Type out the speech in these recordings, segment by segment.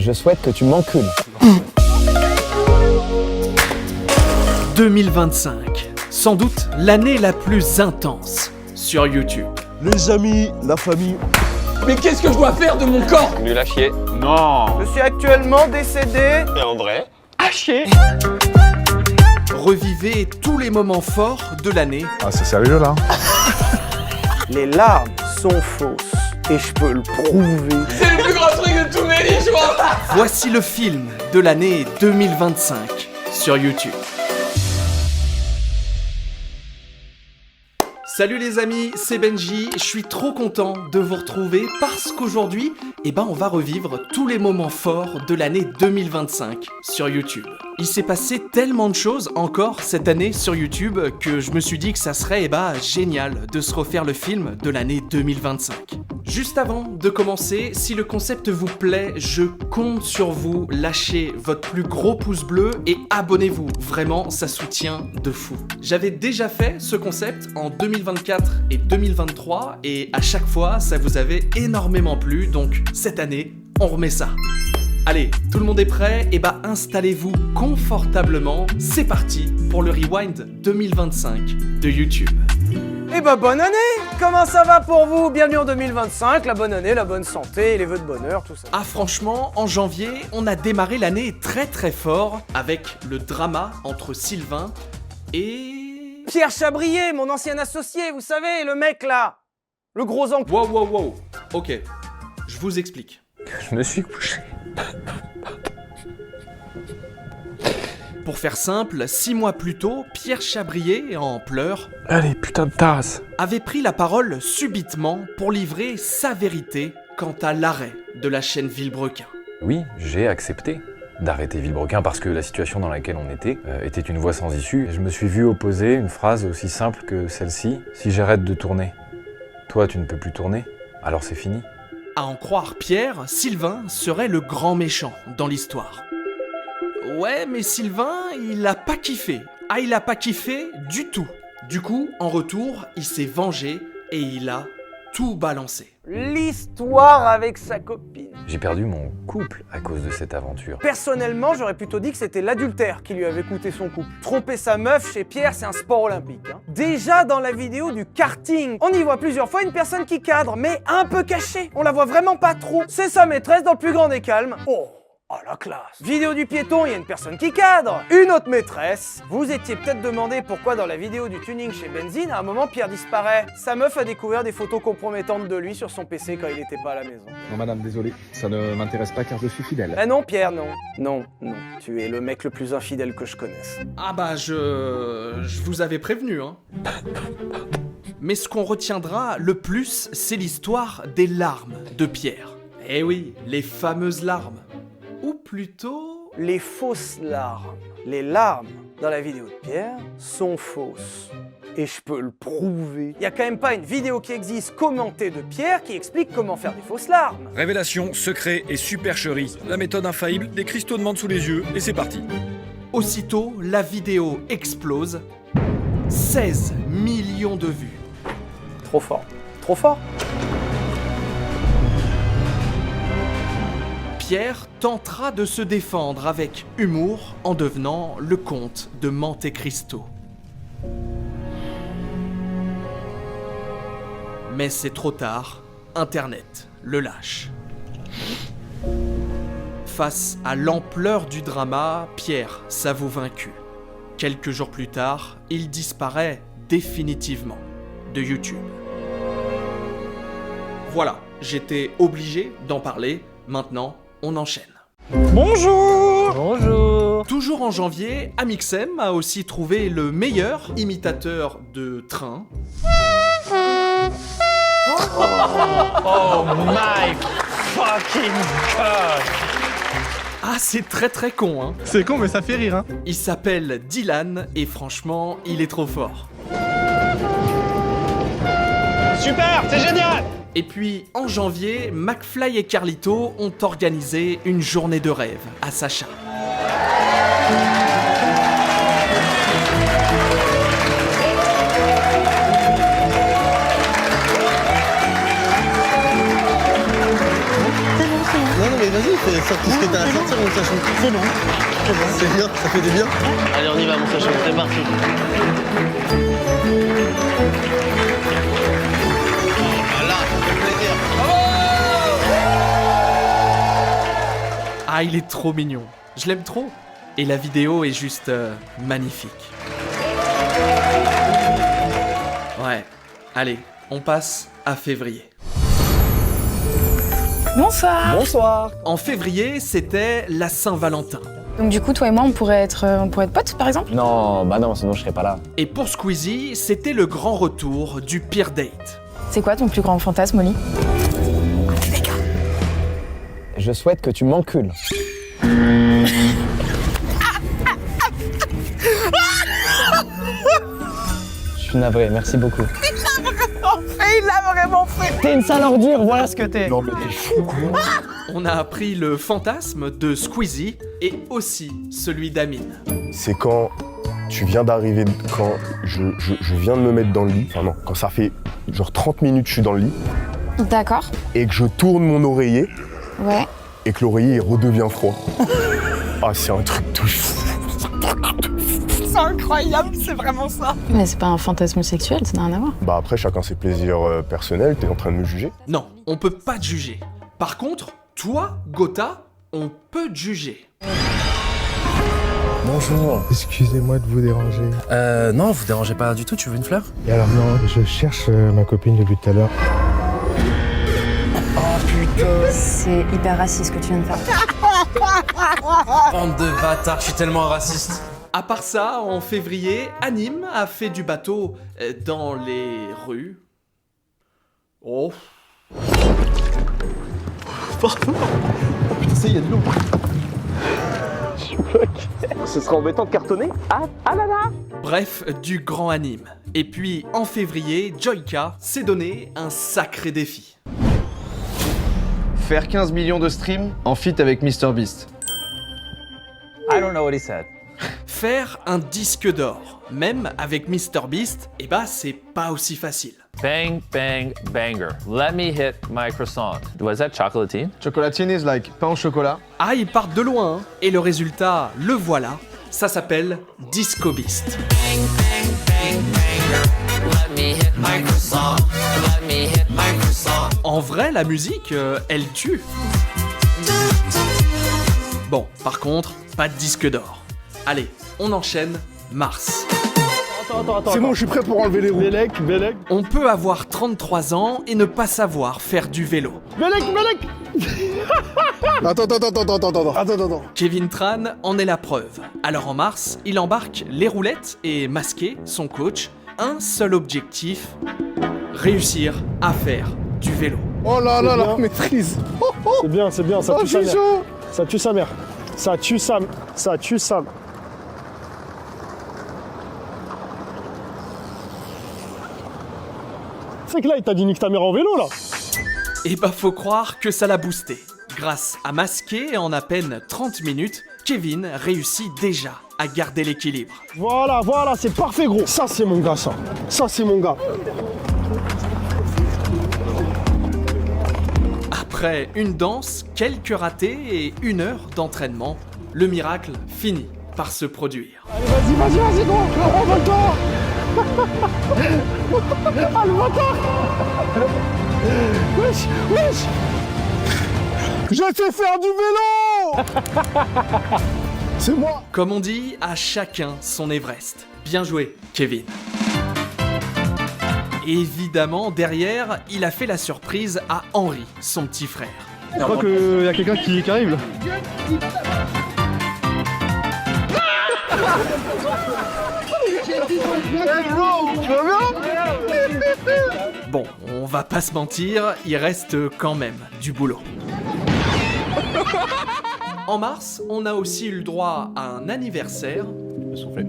je souhaite que tu m'encules. 2025, sans doute l'année la plus intense sur YouTube. Les amis, la famille. Mais qu'est-ce que je dois faire de mon corps? Nul à chier. Non. Je suis actuellement décédé. Et en vrai? À chier. Revivez tous les moments forts de l'année. Ah, c'est sérieux là? Les larmes sont fausses. Et je peux le prouver. C'est le plus grand truc de tous mes vies, je crois. Voici le film de l'année 2025 sur YouTube. Salut les amis, c'est Benji, je suis trop content de vous retrouver parce qu'aujourd'hui, on va revivre tous les moments forts de l'année 2025 sur YouTube. Il s'est passé tellement de choses encore cette année sur YouTube que je me suis dit que ça serait génial de se refaire le film de l'année 2025. Juste avant de commencer, si le concept vous plaît, je compte sur vous, lâchez votre plus gros pouce bleu et abonnez-vous, vraiment ça soutient de fou. J'avais déjà fait ce concept en 2024 et 2023 et à chaque fois ça vous avait énormément plu, donc cette année on remet ça. Allez, tout le monde est prêt? Installez-vous confortablement, c'est parti pour le Rewind 2025 de YouTube. Bonne année! Comment ça va pour vous? Bienvenue en 2025, la bonne année, la bonne santé, les vœux de bonheur, tout ça. Ah franchement, en janvier, on a démarré l'année très très fort avec le drama entre Sylvain et... Pierre Chabrier, mon ancien associé, vous savez, le mec là. Le gros enculé. Wow. Ok, je vous explique. Je me suis couché. Pour faire simple, 6 mois plus tôt, Pierre Chabrier, en pleurs, Allez, putain de tasse. avait pris la parole subitement pour livrer sa vérité quant à l'arrêt de la chaîne Villebrequin. Oui, j'ai accepté d'arrêter Villebrequin parce que la situation dans laquelle on était une voie sans issue. Et je me suis vu opposer une phrase aussi simple que celle-ci. Si j'arrête de tourner, toi tu ne peux plus tourner, alors c'est fini. À en croire Pierre, Sylvain serait le grand méchant dans l'histoire. Ouais, mais Sylvain, il a pas kiffé. Ah, il a pas kiffé du tout. Du coup, en retour, il s'est vengé et il a tout balancé. L'histoire avec sa copine. J'ai perdu mon couple à cause de cette aventure. Personnellement, j'aurais plutôt dit que c'était l'adultère qui lui avait coûté son couple. Tromper sa meuf chez Pierre, c'est un sport olympique. Déjà dans la vidéo du karting, on y voit plusieurs fois une personne qui cadre, mais un peu cachée. On la voit vraiment pas trop. C'est sa maîtresse dans le plus grand des calmes. Oh la classe. Vidéo du piéton, il y a une personne qui cadre. Une autre maîtresse. Vous étiez peut-être demandé pourquoi dans la vidéo du tuning chez Benzine, à un moment Pierre disparaît. Sa meuf a découvert des photos compromettantes de lui sur son PC quand il était pas à la maison. Non madame, désolé, ça ne m'intéresse pas car je suis fidèle. Ah non Pierre, non. Non. Tu es le mec le plus infidèle que je connaisse. Ah je vous avais prévenu, hein. Mais ce qu'on retiendra le plus, c'est l'histoire des larmes de Pierre. Eh oui, les fameuses larmes. Ou plutôt... les fausses larmes. Les larmes dans la vidéo de Pierre sont fausses. Et je peux le prouver. Il y a quand même pas une vidéo qui existe commentée de Pierre qui explique comment faire des fausses larmes. Révélation, secret et supercherie. La méthode infaillible, des cristaux de menthe sous les yeux, et c'est parti. Aussitôt, la vidéo explose. 16 millions de vues. Trop fort. Trop fort. Pierre tentera de se défendre avec humour en devenant le comte de Monte Cristo. Mais c'est trop tard, Internet le lâche. Face à l'ampleur du drama, Pierre s'avoue vaincu. Quelques jours plus tard, il disparaît définitivement de YouTube. Voilà, j'étais obligé d'en parler, maintenant on enchaîne. Bonjour. Toujours en janvier, Amixem a aussi trouvé le meilleur imitateur de train. Oh my fucking god. Ah, c'est très très con, hein. C'est con mais ça fait rire, hein. Il s'appelle Dylan et franchement, il est trop fort. Super, c'est génial. Et puis, en janvier, McFly et Carlito ont organisé une journée de rêve à Sacha. Non mais vas-y, sors tout ce que t'as à sortir, mon sachant. C'est bon. C'est bien, ça fait du bien. Allez, on y va, mon sachant, c'est parti. Voilà, ça fait plaisir. Ah, il est trop mignon. Je l'aime trop. Et la vidéo est juste magnifique. Ouais. Allez, on passe à février. Bonsoir. Bonsoir. En février, c'était la Saint-Valentin. Donc du coup, toi et moi, on pourrait être potes, par exemple? Non, bah non, sinon je serais pas là. Et pour Squeezie, c'était le grand retour du pire date. C'est quoi ton plus grand fantasme, Molly? Je souhaite que tu m'encules. Je suis navré, merci beaucoup. Il l'a vraiment fait. T'es une sale ordure, voilà ce que t'es. Non, mais t'es fou, quoi. On a appris le fantasme de Squeezie et aussi celui d'Amine. C'est quand tu viens d'arriver, quand je viens de me mettre dans le lit. Enfin non, quand ça fait genre 30 minutes que je suis dans le lit. D'accord. Et que je tourne mon oreiller. Ouais. Et que l'oreiller redevient froid. Ah, c'est un truc de fou. C'est incroyable, c'est vraiment ça. Mais c'est pas un fantasme sexuel, ça n'a rien à voir. Bah après, chacun ses plaisirs personnels. T'es en train de me juger? Non, on peut pas te juger. Par contre, toi, Gotha, on peut te juger. Bonjour. Excusez-moi de vous déranger. Non, vous dérangez pas du tout, tu veux une fleur? Et alors non, je cherche ma copine depuis tout à l'heure. C'est hyper raciste ce que tu viens de faire. Bande de bâtards, je suis tellement raciste. À part ça, en février, Anime a fait du bateau dans les rues. Oh. Putain, ça y est, il y a de l'eau. Ce serait embêtant de cartonner. Bref, du grand Anime. Et puis, en février, Joyka s'est donné un sacré défi. Faire 15 millions de streams en feat avec MrBeast. I don't know what he said. Faire un disque d'or, même avec MrBeast, eh bah c'est pas aussi facile. Bang, bang, banger. Let me hit my croissant. Was that chocolatine? Chocolatine is like pain au chocolat. Ah, ils partent de loin, hein. Et le résultat, le voilà, ça s'appelle Disco Beast. En vrai, la musique, elle tue. Bon, par contre, pas de disque d'or. Allez, on enchaîne, Mars. C'est bon, je suis prêt pour enlever les roues. Bélec, Bélec. On peut avoir 33 ans et ne pas savoir faire du vélo. Bélec, Bélec. Attends. Kevin Tran en est la preuve. Alors en mars, il embarque les roulettes et Masqué, son coach, un seul objectif, réussir à faire du vélo. Oh là là, la maîtrise. C'est bien, ça Oh, tue je sa suis mère. chaud. Ça tue sa mère. Ça tue sa... C'est que là, il t'a dit nique ta mère en vélo, là. Et bah faut croire que ça l'a boosté. Grâce à Masqué, en à peine 30 minutes, Kevin réussit déjà à garder l'équilibre. Voilà, c'est parfait, gros. Ça, c'est mon gars, ça. Ça, c'est mon gars. Après une danse, quelques ratés et 1 heure d'entraînement, le miracle finit par se produire. Allez, vas-y, gros. Envole-toi. Ah, le bâtard. Wesh. Je sais faire du vélo. C'est moi. Comme on dit, à chacun son Everest. Bien joué, Kevin. Évidemment, derrière, il a fait la surprise à Henri, son petit frère. Je crois qu'il y a quelqu'un qui arrive, là. Bon, on va pas se mentir, il reste quand même du boulot. En mars, on a aussi eu le droit à un anniversaire. Soufflez.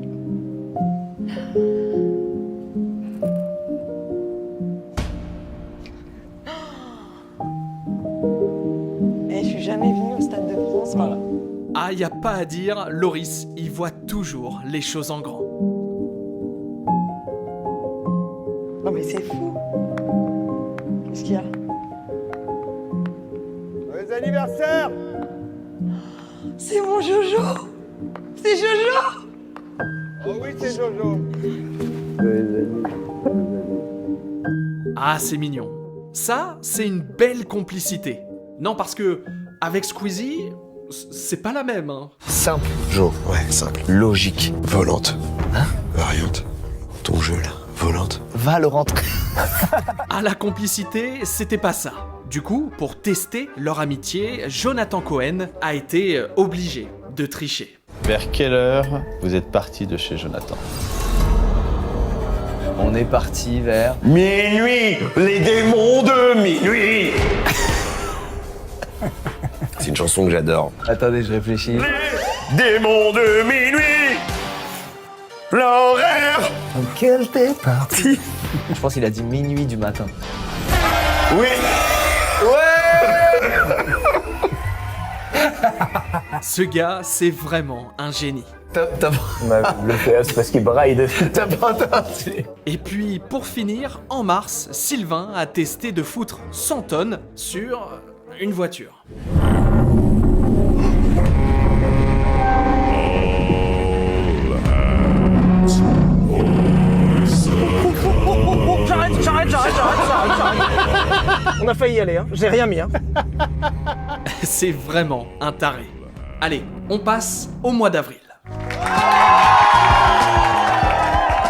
Et je suis jamais venue au Stade de France. Voilà. Ah, y a pas à dire, Loris, il voit toujours les choses en grand. Non mais c'est fou. Qu'est-ce qu'il y a? Les anniversaires. C'est mon Jojo. C'est Jojo. Oh oui, c'est Jojo. Ah, c'est mignon. Ça, c'est une belle complicité. Non, parce que, avec Squeezie, c'est pas la même, hein. Simple, Jo, ouais, simple. Logique. Volante. Hein? Variante. Ton jeu, là. Volante. Valorante. Ah, la complicité, c'était pas ça. Du coup, pour tester leur amitié, Jonathan Cohen a été obligé de tricher. Vers quelle heure vous êtes parti de chez Jonathan? On est parti vers... Minuit. Les démons de minuit. C'est une chanson que j'adore. Attendez, je réfléchis. Démons de minuit. L'horaire. Quel t'es parti? Je pense qu'il a dit minuit du matin. Oui. Ce gars, c'est vraiment un génie. Le fait, c'est parce qu'il braille dessus. T'as pas entendu. Et puis, pour finir, en mars, Sylvain a testé de foutre 100 tonnes sur une voiture. J'arrête. On a failli y aller, hein. J'ai rien mis, hein. C'est vraiment un taré. Allez, on passe au mois d'avril.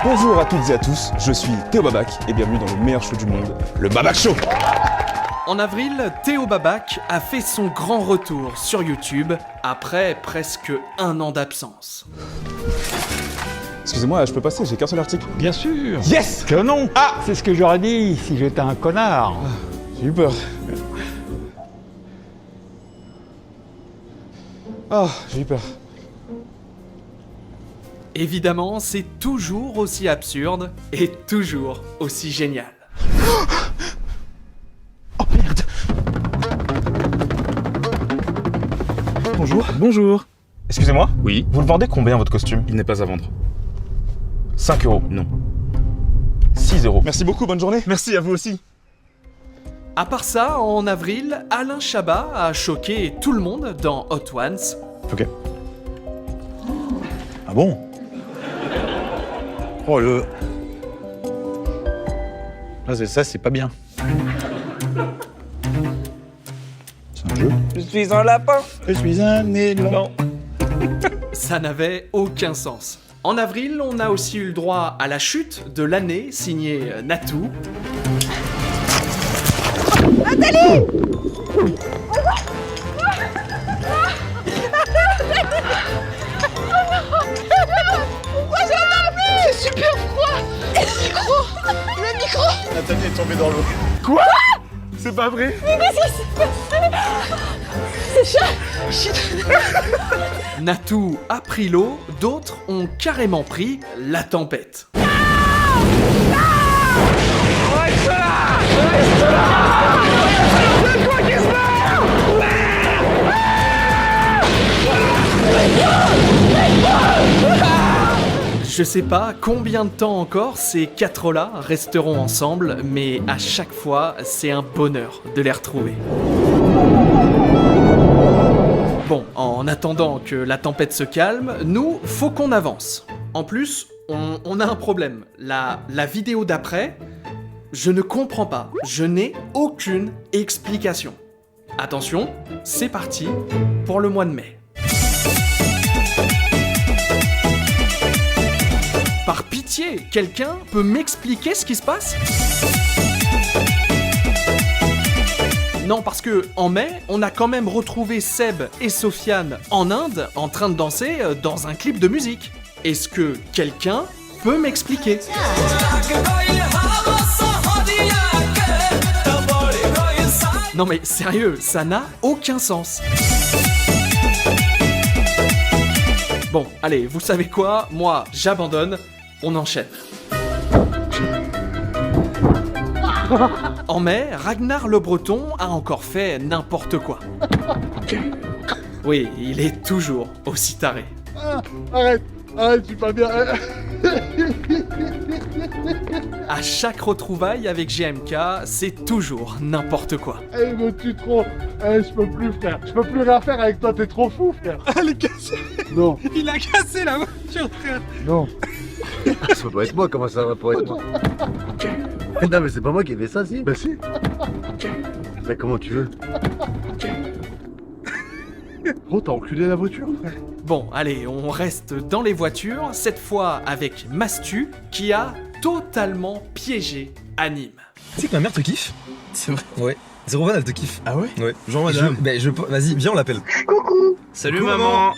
Bonjour à toutes et à tous, je suis Théo Babac et bienvenue dans le meilleur show du monde, le Babac Show. En avril, Théo Babac a fait son grand retour sur YouTube après presque 1 an d'absence. Excusez-moi, je peux passer, j'ai qu'un seul article. Bien sûr. Yes. Que non. Ah, c'est ce que j'aurais dit si j'étais un connard. J'ai eu peur. Ah, j'ai eu peur. Évidemment, c'est toujours aussi absurde et toujours aussi génial. Oh merde. Bonjour. Bonjour. Excusez-moi. Oui. Vous le vendez combien votre costume? Il n'est pas à vendre. 5 €. Non. 6 €. Merci beaucoup, bonne journée. Merci à vous aussi. À part ça, en avril, Alain Chabat a choqué tout le monde dans Hot Ones. Ok. Ah bon? Oh le... Ça, c'est pas bien. C'est un jeu. Je suis un lapin. Je suis un élan. Ça n'avait aucun sens. En avril, on a aussi eu le droit à la chute de l'année signée Natou. Nathalie. Pourquoi j'ai dormi? C'est super froid. Le micro. Nathalie est tombée dans l'eau. Quoi? C'est pas vrai? Mais qu'est-ce qui s'est passé? C'est chaud. Natou a pris l'eau, d'autres ont carrément pris la tempête. Je sais pas combien de temps encore ces 4-là resteront ensemble, mais à chaque fois, c'est un bonheur de les retrouver. Bon, en attendant que la tempête se calme, nous, faut qu'on avance. En plus, on a un problème. La vidéo d'après, je ne comprends pas. Je n'ai aucune explication. Attention, c'est parti pour le mois de mai. Par pitié, quelqu'un peut m'expliquer ce qui se passe ? Non, parce que en mai, on a quand même retrouvé Seb et Sofiane en Inde en train de danser dans un clip de musique. Est-ce que quelqu'un peut m'expliquer ? Non mais sérieux, ça n'a aucun sens. Bon, allez, vous savez quoi ? Moi, j'abandonne, on enchaîne. En mai, Ragnar le Breton a encore fait n'importe quoi. Oui, il est toujours aussi taré. Arrête. Ah, je suis pas bien. À chaque retrouvaille avec GMK, c'est toujours n'importe quoi. Eh, me tue trop. Eh, je peux plus, frère. Je peux plus rien faire avec toi, t'es trop fou, frère. Elle est cassée. Non. Il a cassé la voiture, frère. Non. Ça doit être moi, comment ça va pour être moi? Non mais c'est pas moi qui ai fait ça, si. Bah si. Mais comment tu veux? Gros, t'as enculé la voiture, frère. Bon, allez, on reste dans les voitures, cette fois avec Mastu, qui a totalement piégé Anime. Tu sais que ma mère te kiffe? C'est vrai? Ouais. Zéro Van, elle te kiffe. Ah ouais? Ouais. Genre madame. Vas-y, viens, on l'appelle. Coucou. Salut maman.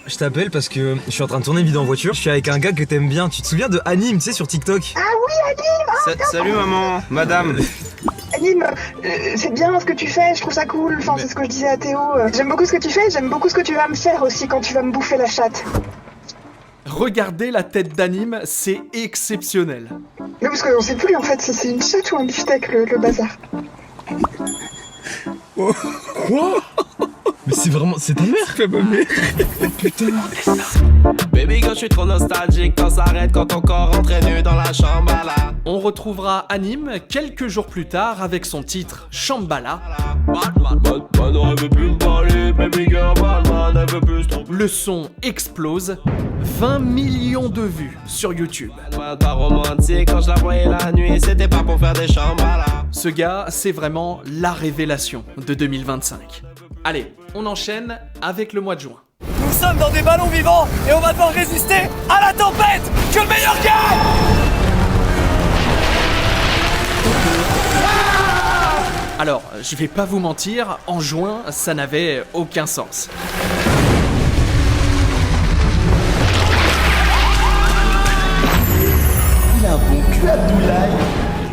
Je t'appelle parce que je suis en train de tourner une vidéo en voiture. Je suis avec un gars que t'aimes bien. Tu te souviens de Anime, tu sais, sur TikTok? Ah oui, Anime. Salut maman. Madame. Anime, c'est bien ce que tu fais, je trouve ça cool. Enfin, c'est ce que je disais à Théo. J'aime beaucoup ce que tu fais, j'aime beaucoup ce que tu vas me faire aussi quand tu vas me bouffer la chatte. Regardez la tête d'Anime, c'est exceptionnel. Mais parce qu'on sait plus en fait si c'est une chatte ou un beefsteak le bazar. Quoi? Mais c'est vraiment... C'est ta mère? C'est ma mère. Putain. Baby girl, je suis trop nostalgique quand ça arrête quand ton corps rentre nu dans la Shambhala. On retrouvera Anime quelques jours plus tard avec son titre Shambhala. Le son explose, 20 millions de vues sur YouTube. Pas romantique quand je la voyais la nuit, c'était pas pour faire des Shambhala. Ce gars, c'est vraiment la révélation de 2025. Allez, on enchaîne avec le mois de juin. Nous sommes dans des ballons vivants et on va devoir résister à la tempête. Que le meilleur gagne. Alors, je vais pas vous mentir, en juin, ça n'avait aucun sens. Il a un bon cul Abdoulaye.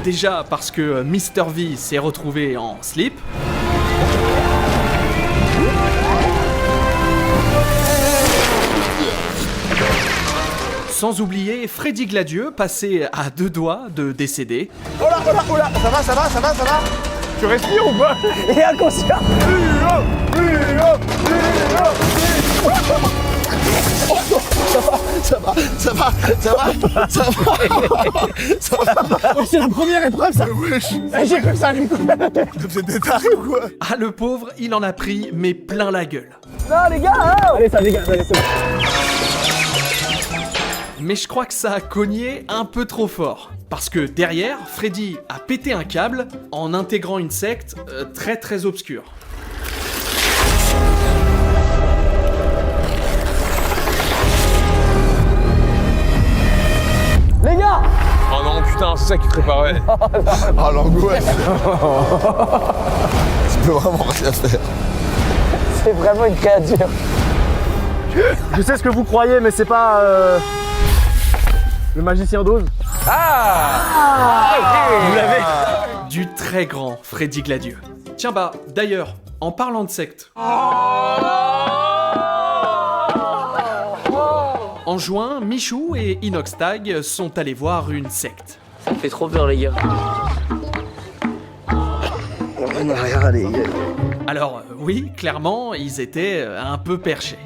Déjà parce que Mr V s'est retrouvé en slip. Sans oublier Freddy Gladieux, passé à 2 doigts de décéder. Oh là, oh là, oh là. Ça va. Tu respires ou pas? Il est inconscient. Ça va. C'est la première épreuve, ça. J'ai cru que ça allait me couper la tête. Vous êtes des tarés ou quoi? Ah, le pauvre, il en a pris, mais plein la gueule. Non les gars, hein. Allez ça dégage, allez c'est bon. Mais je crois que ça a cogné un peu trop fort. Parce que derrière, Freddy a pété un câble en intégrant une secte très obscure. Les gars. Oh non, putain, c'est ça qui préparait. Ah, l'angoisse. Tu peux vraiment rien faire. C'est vraiment une créature. Je sais ce que vous croyez, mais c'est pas le magicien d'Oz. Vous l'avez. Du très grand Freddy Gladieux. Tiens bah, d'ailleurs, en parlant de secte. En juin, Michou et Inoxtag sont allés voir une secte. Ça me fait trop peur les gars. Alors oui, clairement, ils étaient un peu perchés.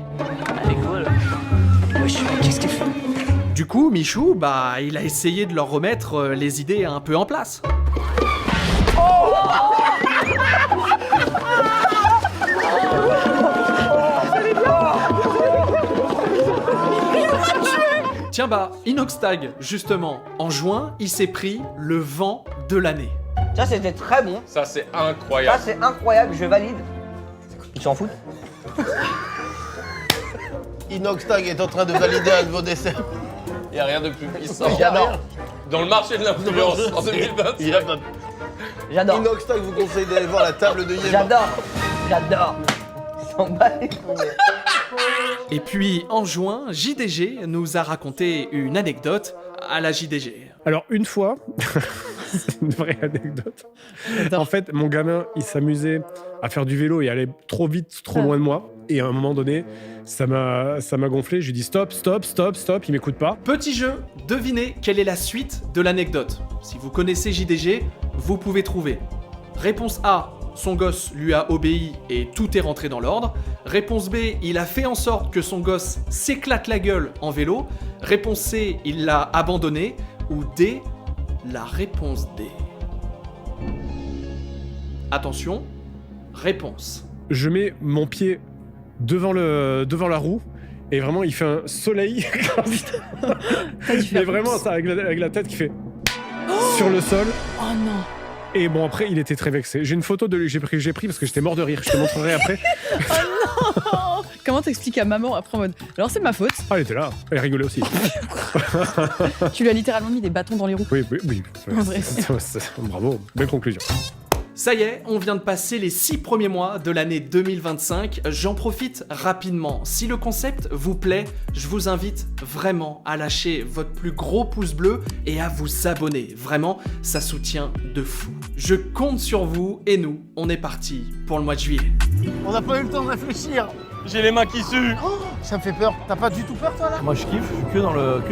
Allez cool. Wesh, qu'est-ce qu'il fait? Du coup, Michou, bah, il a essayé de leur remettre les idées un peu en place. Tiens bah, Inoxtag, justement, en juin, il s'est pris le vent de l'année. Ça c'était très bon. Ça, c'est incroyable. Ça c'est incroyable, je valide. Ils s'en foutent. Inoxtag est en train de valider un de vos desserts. Il n'y a rien de plus puissant. J'adore. Dans le marché de l'influence en 2020. J'adore. Inoxtag vous conseille d'aller voir la table de Yémen. J'adore. Ils s'en battent les couilles. Et puis, en juin, JDG nous a raconté une anecdote à la JDG. Alors, une fois, c'est une vraie anecdote. En fait, mon gamin, il s'amusait à faire du vélo et aller trop vite, trop loin de moi. Et à un moment donné, ça m'a gonflé. Je lui dis stop, il m'écoute pas. Petit jeu, devinez quelle est la suite de l'anecdote. Si vous connaissez JDG, vous pouvez trouver. Réponse A, son gosse lui a obéi et tout est rentré dans l'ordre. Réponse B, il a fait en sorte que son gosse s'éclate la gueule en vélo. Réponse C, il l'a abandonné. Ou D, la réponse D. Attention, réponse. Je mets mon pied devant la roue et vraiment il fait un soleil. Mais vraiment ça avec la tête qui fait sur le sol. Oh non. Et bon après il était très vexé. J'ai une photo de lui que j'ai pris parce que j'étais mort de rire. Je te montrerai après. Oh non. Comment t'expliques à maman après en mode alors c'est ma faute. Ah elle était là. Elle rigolait aussi. Tu lui as littéralement mis des bâtons dans les roues. Oui. En vrai. Bravo, belle conclusion. Ça y est, on vient de passer les 6 premiers mois de l'année 2025. J'en profite rapidement. Si le concept vous plaît, je vous invite vraiment à lâcher votre plus gros pouce bleu et à vous abonner. Vraiment, ça soutient de fou. Je compte sur vous et nous, on est parti pour le mois de juillet. On n'a pas eu le temps de réfléchir. J'ai les mains qui suent. Oh, ça me fait peur. T'as pas du tout peur toi là? Moi je kiffe, je suis que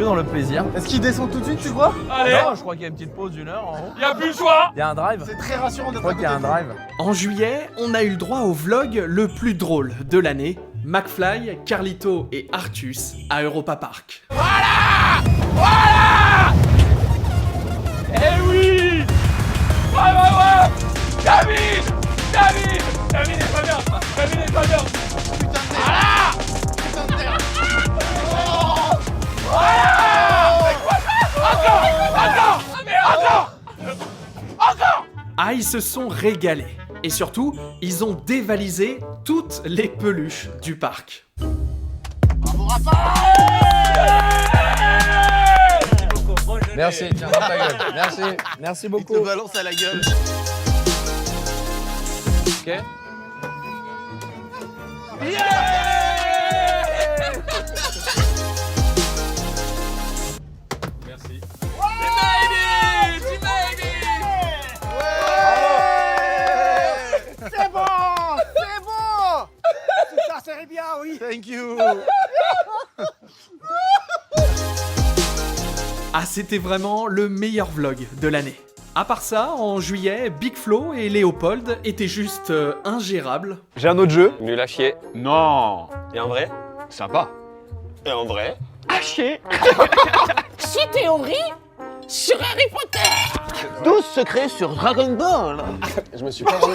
dans le plaisir. Est-ce qu'il descend tout de suite, tu crois? Allez. Non, je crois qu'il y a une petite pause d'1 heure en haut. Y'a plus le choix. Il y a un drive. C'est très rassurant d'être. Je crois qu'il y a un drive. En juillet, on a eu le droit au vlog le plus drôle de l'année. McFly, Carlito et Artus à Europa Park. Voilà. Eh oui. Ouais. David est pas bien. Ah, ils se sont régalés. Et surtout, ils ont dévalisé toutes les peluches du parc. Merci, tiens, dans ta gueule. Merci beaucoup. Il te balance à la gueule. Ok. Merci. C'est bon. Ça serait bien, oui. Thank you. Ah, c'était vraiment le meilleur vlog de l'année. À part ça, en juillet, Big Flo et Léopold étaient juste ingérables. J'ai un autre jeu. Nul à chier. Non. Et en vrai? Sympa. Et en vrai? À chier. Sous théorie sur Harry Potter. 12 secrets sur Dragon Ball. Je me suis perdu.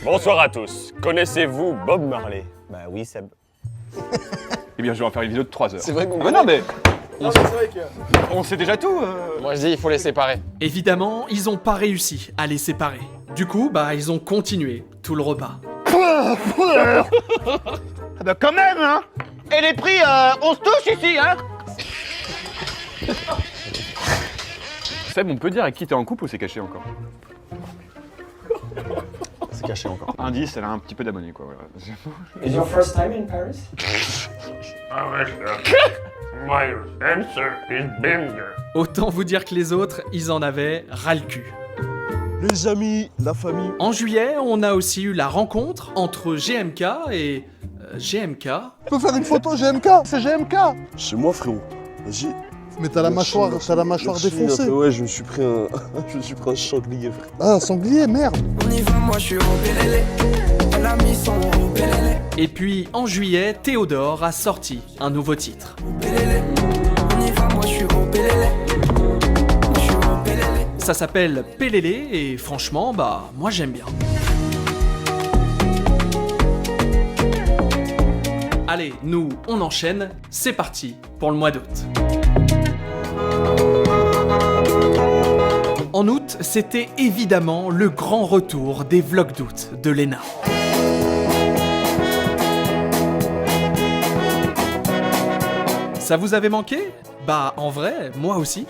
Bonsoir à tous. Connaissez-vous Bob Marley? Bah oui, Seb. Eh bien, je vais en faire une vidéo de 3 heures. C'est vrai qu'on Ah non, mais Non, c'est vrai que. on sait déjà tout. Moi je dis, il faut les séparer. Évidemment, ils ont pas réussi à les séparer. Du coup, ils ont continué tout le repas. Ah bah quand même, hein. Et les prix, on se touche ici, hein. Seb, on peut dire avec qui t'es en couple ou c'est caché encore? C'est caché encore. Indice, elle a un petit peu d'abonnés, quoi. Voilà. Is your first time in Paris? My answer is Binger. Autant vous dire que les autres, ils en avaient ras le cul. Les amis, la famille. En juillet, on a aussi eu la rencontre entre GMK et... GMK. Tu peux faire une photo GMK? C'est GMK. C'est moi, frérot. Vas-y. Mais t'as la mâchoire Merci, défoncée. Ouais, je me suis pris un sanglier, frère. Ah, un sanglier, merde. On y va, moi je suis au Bélélé. Elle a mis son au Bélélé. Et puis, en juillet, Théodore a sorti un nouveau titre. On y va, moi je suis au Bélélé. Ça s'appelle Pélélé et franchement, moi j'aime bien. Allez, nous, on enchaîne. C'est parti pour le mois d'août. En août, c'était évidemment le grand retour des vlogs d'août de Léna. Ça vous avait manqué? En vrai, moi aussi.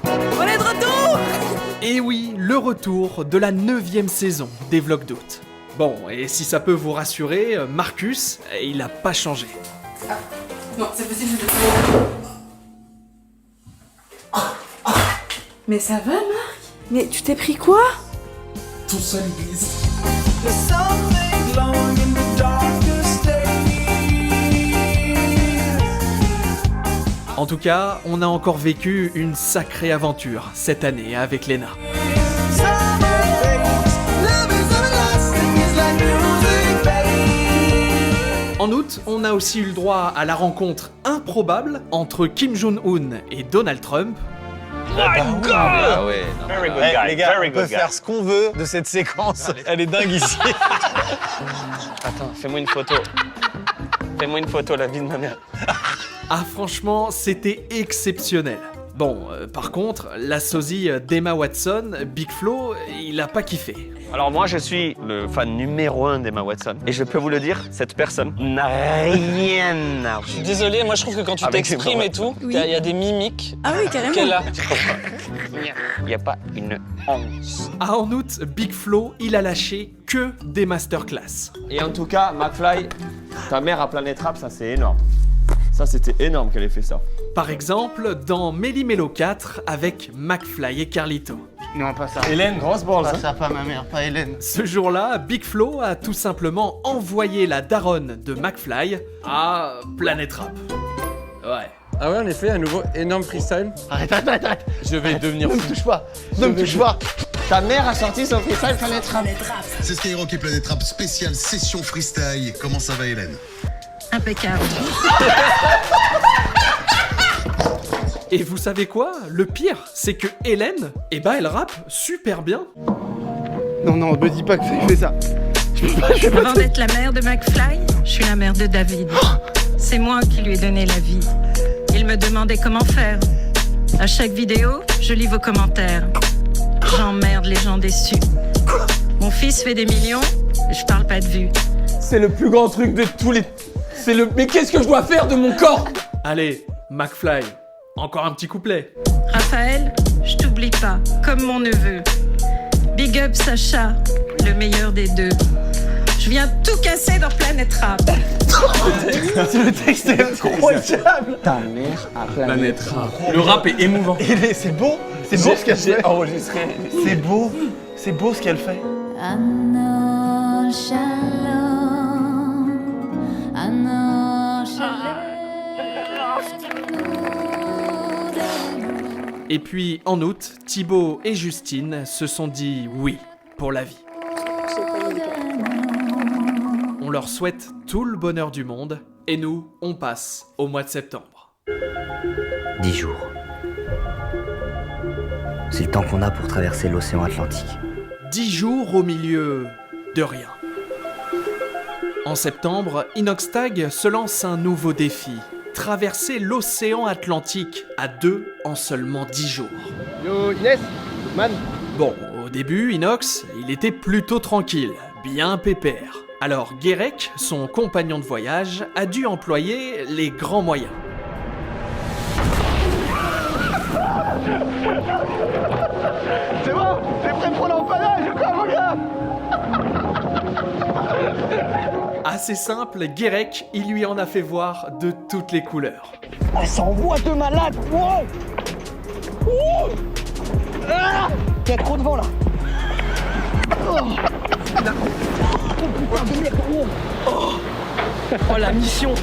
On est de retour. Et oui, le retour de la 9e saison des vlogs d'août. Bon, et si ça peut vous rassurer, Marcus, il a pas changé. Ah, non, c'est possible, je vais Mais ça va, Marc? Mais tu t'es pris quoi? Tout seul, l'église. En En tout cas, on a encore vécu une sacrée aventure cette année avec Léna. En août, on a aussi eu le droit à la rencontre improbable entre Kim Jong-un et Donald Trump. Ah ouais, non. Very good Eh, guy, les gars, very on peut good guy. faire ce qu'on veut de cette séquence. Elle est dingue ici. Attends, fais-moi une photo. Fais-moi une photo, la vie de ma mère. Ah franchement, c'était exceptionnel. Bon, par contre, la sosie d'Emma Watson, Big Flo, il a pas kiffé. Alors moi, je suis le fan numéro 1 d'Emma Watson. Et je peux vous le dire, cette personne n'a rien à voir. Désolé, moi je trouve que quand tu Avec t'exprimes les et tout, il Oui. y a des mimiques Ah oui, carrément. qu'elle a. Il n'y a pas une once. Ah, en août, Big Flo, il a lâché que des masterclass. Et en tout cas, McFly, ta mère à Planète Rap, ça c'est énorme. Ça c'était énorme qu'elle ait fait ça. Par exemple, dans Méli Mélo 4 avec McFly et Carlito. Non, pas ça. Hélène, grosse balls. Pas ça, pas ma mère, pas Hélène. Ce jour-là, Big Flo a tout simplement envoyé la daronne de McFly à Planète Rap. Ouais. Ah ouais, en effet, un nouveau énorme freestyle. Arrête. Je vais devenir Ne me touche pas. Ne me touche pas. Ta mère a sorti son freestyle Planète Rap. C'est Skyrock et Planète Rap spécial session freestyle. Comment ça va, Hélène? Impeccable. Et vous savez quoi? Le pire, c'est que Hélène, eh ben elle rappe super bien. Non, me dis pas que tu fais ça. Avant d'être la mère de McFly, je suis la mère de David. C'est moi qui lui ai donné la vie. Il me demandait comment faire. À chaque vidéo, je lis vos commentaires. J'emmerde les gens déçus. Mon fils fait des millions, je parle pas de vues. C'est le plus grand truc de tous les... Mais qu'est-ce que je dois faire de mon corps? Allez, McFly, encore un petit couplet. Raphaël, je t'oublie pas, comme mon neveu. Big up Sacha, le meilleur des deux. Je viens tout casser dans Planète Rap. Le texte est incroyable. Ta mère à Planète Rap. Le rap est émouvant. C'est beau ce qu'elle fait. Enregistré. C'est beau ce qu'elle fait. Et puis, en août, Thibaut et Justine se sont dit oui pour la vie. On leur souhaite tout le bonheur du monde, et nous, on passe au mois de septembre. 10 jours. C'est le temps qu'on a pour traverser l'océan Atlantique. 10 jours au milieu de rien. En septembre, Inoxtag se lance un nouveau défi. Traverser l'océan Atlantique à deux en seulement 10 jours. Yo Inès, man. Bon, au début, Inox, il était plutôt tranquille, bien pépère. Alors Guérec, son compagnon de voyage, a dû employer les grands moyens. C'est bon, c'est prêt pour l'empannage ou quoi, mon gars? Assez simple, Guérec, il lui en a fait voir de toutes les couleurs. Elle s'envoie de malade. Wow. Ah, il y a trop de vent là. Oh putain de merde. Oh la mission.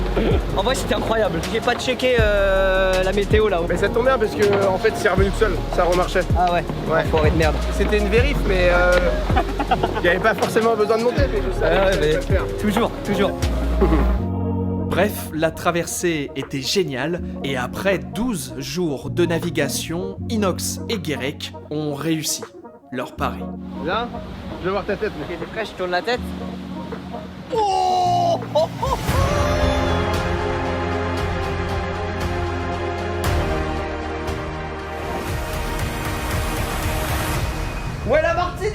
En vrai c'était incroyable. J'ai pas checké la météo là. Mais ça tombe bien parce que en fait c'est revenu tout seul, ça remarchait. Ah ouais, forêt de merde. C'était une vérif mais il n'y avait pas forcément besoin de monter, mais je savais que ça allait le faire. Toujours. Bref, la traversée était géniale et après 12 jours de navigation, Inox et Guérec ont réussi leur pari. Là, je veux voir ta tête. T'es prêt, je tourne la tête. Oh, oh, oh. Ouais la Martini,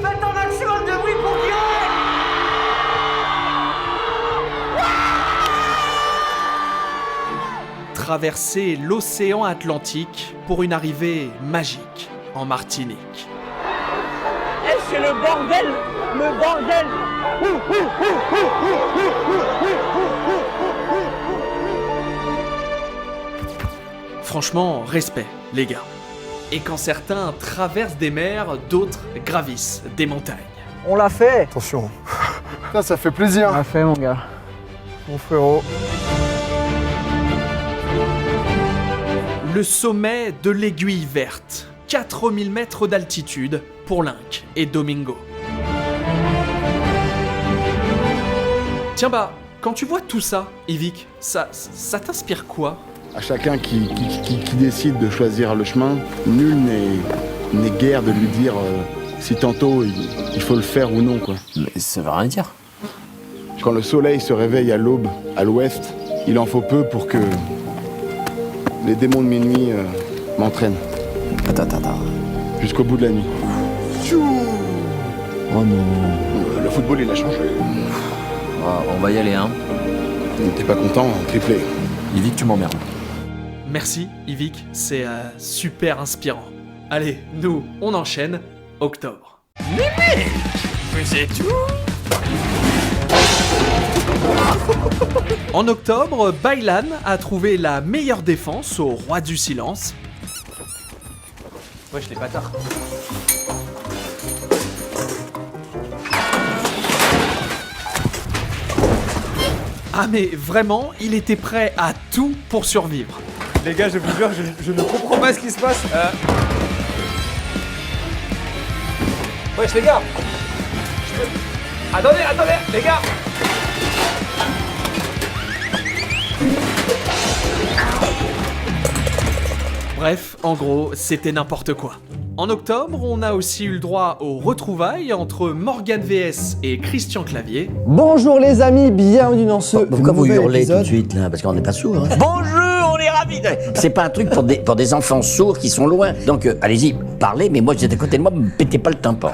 faites un maximum de bruit pour Guérec. Traverser l'océan Atlantique pour une arrivée magique en Martinique. Eh, c'est le bordel. Franchement, respect, les gars. Et quand certains traversent des mers, d'autres gravissent des montagnes. On l'a fait. Attention. Ça fait plaisir. On l'a fait mon gars. Mon frérot. Le sommet de l'Aiguille Verte. 4000 mètres d'altitude pour Link et Domingo. Tiens bah, quand tu vois tout ça, Yvick, ça t'inspire quoi? À chacun qui décide de choisir le chemin, nul n'est guère de lui dire si tantôt il faut le faire ou non, quoi. Mais ça veut rien dire. Quand le soleil se réveille à l'aube, à l'ouest, il en faut peu pour que les démons de minuit m'entraînent. Attends. Jusqu'au bout de la nuit. Oh non. Le football, il a changé. On va y aller, hein. T'es pas content, triplé. Yvick, tu m'emmerdes. Merci Yvick, c'est super inspirant. Allez, nous, on enchaîne. Octobre. Mais mec, vous êtes où? En octobre, Baylan a trouvé la meilleure défense au roi du silence. Wesh les bâtards. Ah mais vraiment, il était prêt à tout pour survivre. Les gars, je vous jure, je ne comprends pas ce qui se passe. Wesh les gars. Attendez, les gars. Bref, en gros, c'était n'importe quoi. En octobre, on a aussi eu le droit aux retrouvailles entre Morgan VS et Christian Clavier. Bonjour les amis, bienvenue dans ce Pourquoi vous nouvel hurlez épisode. tout de suite là? Parce qu'on n'est pas sourds. Hein. Bonjour, on est ravis. C'est pas un truc pour des enfants sourds qui sont loin. Donc allez-y, parlez, mais moi j'étais à côté de moi, me pétez pas le tympan.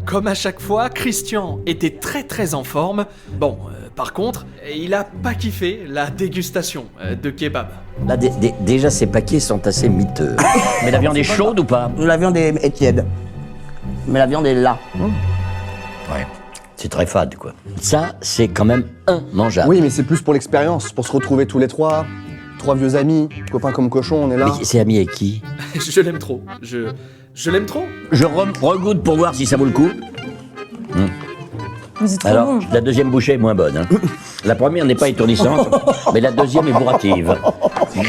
Comme à chaque fois, Christian était très en forme. Bon, par contre, il a pas kiffé la dégustation de kebab. Là déjà ces paquets sont assez miteux. Mais la viande est chaude ou pas? La viande est tiède. Mais la viande est là. Ouais. C'est très fade quoi. Ça, c'est quand même immangeable. Oui, mais c'est plus pour l'expérience, pour se retrouver tous les trois vieux amis, copains comme cochons, on est là. Mais c'est ami avec qui? Je l'aime trop. Je l'aime trop. Je regoute pour voir si ça vaut le coup. Mais c'est trop Alors, bon. la deuxième bouchée est moins bonne. Hein. La première n'est pas étourdissante, mais la deuxième est bourrative.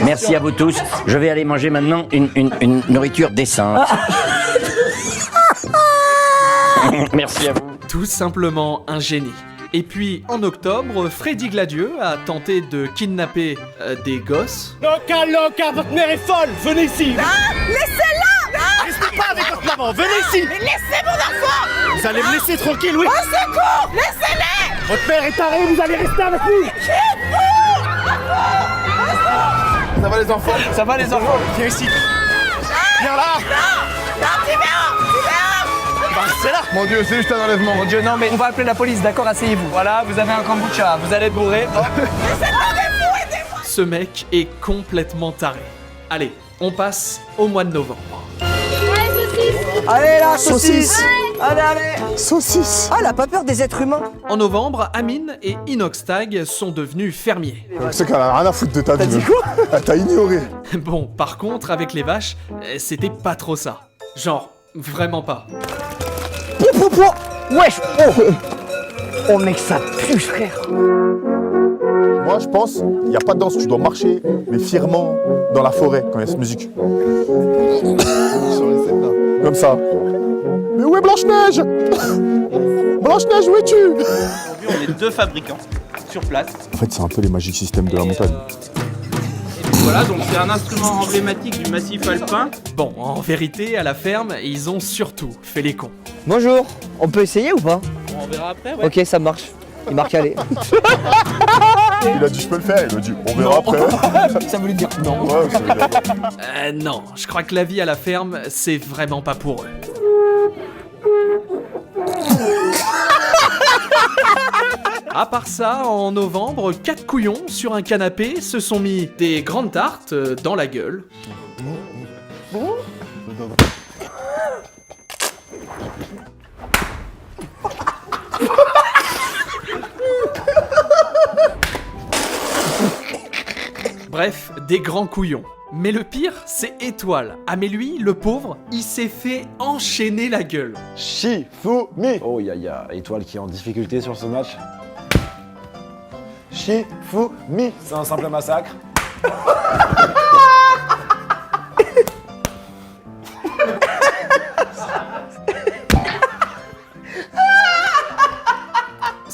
Merci à vous tous. Je vais aller manger maintenant une nourriture décente. Merci à vous. Tout simplement un génie. Et puis, en octobre, Freddy Gladieux a tenté de kidnapper des gosses. Loca, votre mère est folle. Venez ici. Laissez-la. Restez pas avec votre maman. Venez ici. Mais laissez mon enfant. Vous allez me laisser tranquille, oui. Au secours. Laissez-les. Votre mère est tarée, vous allez rester avec nous. Ça va les enfants? Ça va les enfants? Viens ici. Viens là. Non, C'est là. Mon Dieu, c'est juste un enlèvement. Mon Dieu, non mais on va appeler la police, d'accord, asseyez-vous. Voilà, vous avez un kombucha, vous allez être bourré. Hop. Ce mec est complètement taré. Allez, on passe au mois de novembre. Allez là, saucisse. Allez. Saucisse. Ah, elle a pas peur des êtres humains. En novembre, Amine et Inoxtag sont devenus fermiers. C'est qu'elle a rien à foutre de ta vie. dit quoi? Elle t'a ignoré. Bon, par contre, avec les vaches, c'était pas trop ça. Genre, vraiment pas. Wesh. Oh mec, ça pue, frère. Moi, je pense, il n'y a pas de danse. Tu dois marcher, mais fièrement, dans la forêt, quand il y a cette musique. Comme ça. Mais où est Blanche-Neige? Blanche-Neige, où es-tu? Aujourd'hui, on est 2 fabricants sur place. En fait, c'est un peu les Magic Systems de la montagne. Voilà, donc c'est un instrument emblématique du massif alpin. Bon, en vérité, à la ferme, ils ont surtout fait les cons. Bonjour, on peut essayer ou pas? On verra après, ouais. Ok, ça marche. Il marque aller. Il a dit je peux le faire, il a dit on verra après. Ça voulait dire non. Ouais, ça veut dire... Non, je crois que la vie à la ferme, c'est vraiment pas pour eux. À part ça, en novembre, 4 couillons sur un canapé se sont mis des grandes tartes dans la gueule. Bref, des grands couillons. Mais le pire, c'est Étoile. Ah mais lui, le pauvre, il s'est fait enchaîner la gueule. Shifumi. Oh ya, Étoile qui est en difficulté sur ce match. Shifumi. C'est un simple massacre.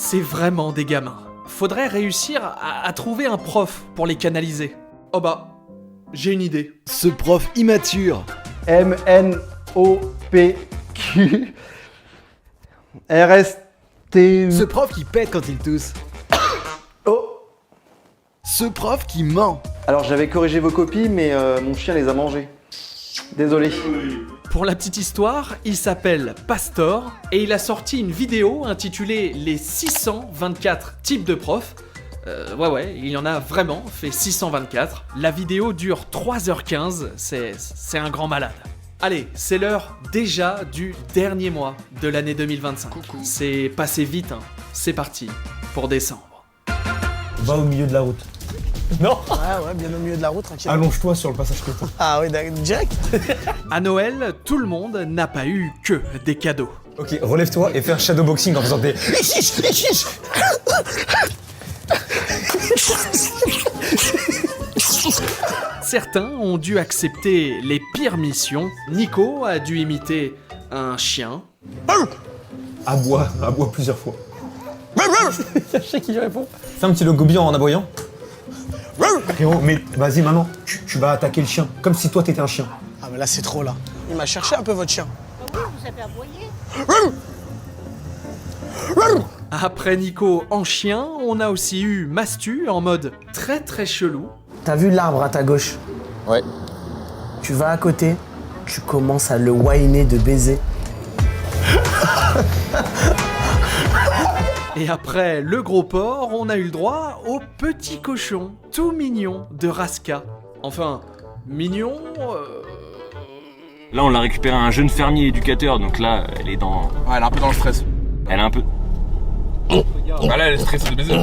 c'est vraiment des gamins. Faudrait réussir à trouver un prof pour les canaliser. Oh bah, j'ai une idée. Ce prof immature. M-N-O-P-Q R-S-T-U. Ce prof qui pète quand il tousse. Oh. Ce prof qui ment. Alors j'avais corrigé vos copies, mais mon chien les a mangées. Désolé. Pour la petite histoire, il s'appelle Pastor et il a sorti une vidéo intitulée Les 624 types de profs. Ouais, il y en a vraiment fait 624. La vidéo dure 3h15, c'est un grand malade. Allez, c'est l'heure déjà du dernier mois de l'année 2025. C'est passé vite, hein. C'est parti pour décembre. Va au milieu de la route. Non. Ouais, bien au milieu de la route, tranquille. Allonge-toi sur le passage piéton. Ah oui, direct. À Noël, tout le monde n'a pas eu que des cadeaux. Ok, relève-toi et fais un shadowboxing en faisant des... Certains ont dû accepter les pires missions. Nico a dû imiter un chien. Aboie plusieurs fois. Je sais qui répond. Fais un petit logo bien en aboyant. Frérot, mais vas-y maintenant, tu vas attaquer le chien, comme si toi t'étais un chien. Ah mais là c'est trop là. Il m'a cherché un peu votre chien. Vous savez aboyer. Après Nico en chien, on a aussi eu Mastu en mode très très chelou. T'as vu l'arbre à ta gauche? Ouais. Tu vas à côté, tu commences à le whiner de baiser. Et après le gros porc, on a eu le droit au petit cochon, tout mignon de Raska. Enfin, mignon... Là, on l'a récupéré à un jeune fermier éducateur, donc là, elle est dans... Ouais, elle est un peu dans le stress. Elle est un peu... Bah là, elle est stressée de baiser.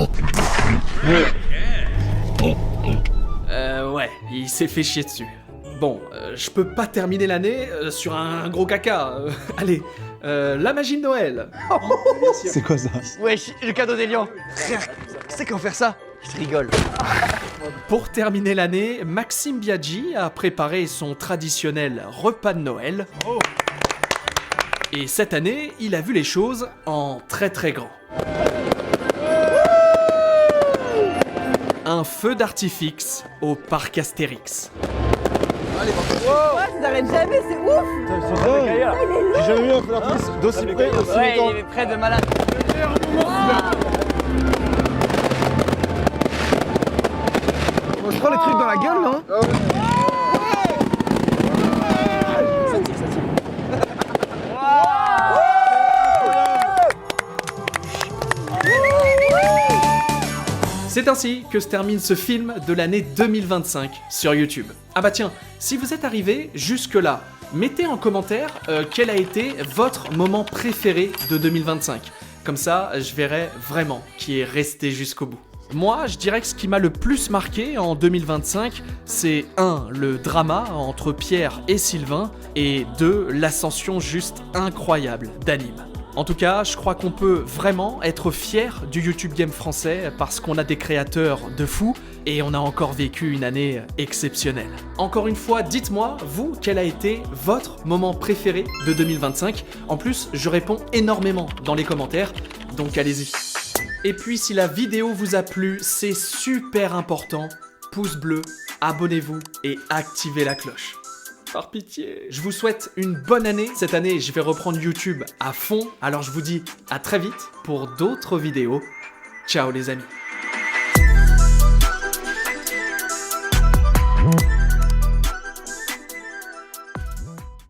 Ouais, il s'est fait chier dessus. Bon, je peux pas terminer l'année sur un gros caca. Allez, la magie de Noël. C'est quoi ça? Wesh, le cadeau des lions. Frère, c'est qu'on faire ça? Je rigole. Pour terminer l'année, Maxime Biaggi a préparé son traditionnel repas de Noël. Et cette année, il a vu les choses en très très grand. Un feu d'artifice au parc Astérix. Ouais, ça n'arrête jamais, c'est ouf. J'ai jamais vu un feu d'artifice d'aussi près, aussi Ouais, longtemps. il est près de malade. On se prend les trucs dans la gueule, non? C'est ainsi que se termine ce film de l'année 2025 sur YouTube. Ah bah tiens, si vous êtes arrivé jusque-là, mettez en commentaire quel a été votre moment préféré de 2025. Comme ça, je verrai vraiment qui est resté jusqu'au bout. Moi, je dirais que ce qui m'a le plus marqué en 2025, c'est 1. Le drama entre Pierre et Sylvain, et 2. L'ascension juste incroyable d'Anime. En tout cas, je crois qu'on peut vraiment être fier du YouTube Game français parce qu'on a des créateurs de fous et on a encore vécu une année exceptionnelle. Encore une fois, dites-moi, vous, quel a été votre moment préféré de 2025 ? En plus, je réponds énormément dans les commentaires, donc allez-y. Et puis, si la vidéo vous a plu, c'est super important, pouce bleu, abonnez-vous et activez la cloche. Par pitié. Je vous souhaite une bonne année. Cette année, je vais reprendre YouTube à fond. Alors je vous dis à très vite pour d'autres vidéos. Ciao les amis.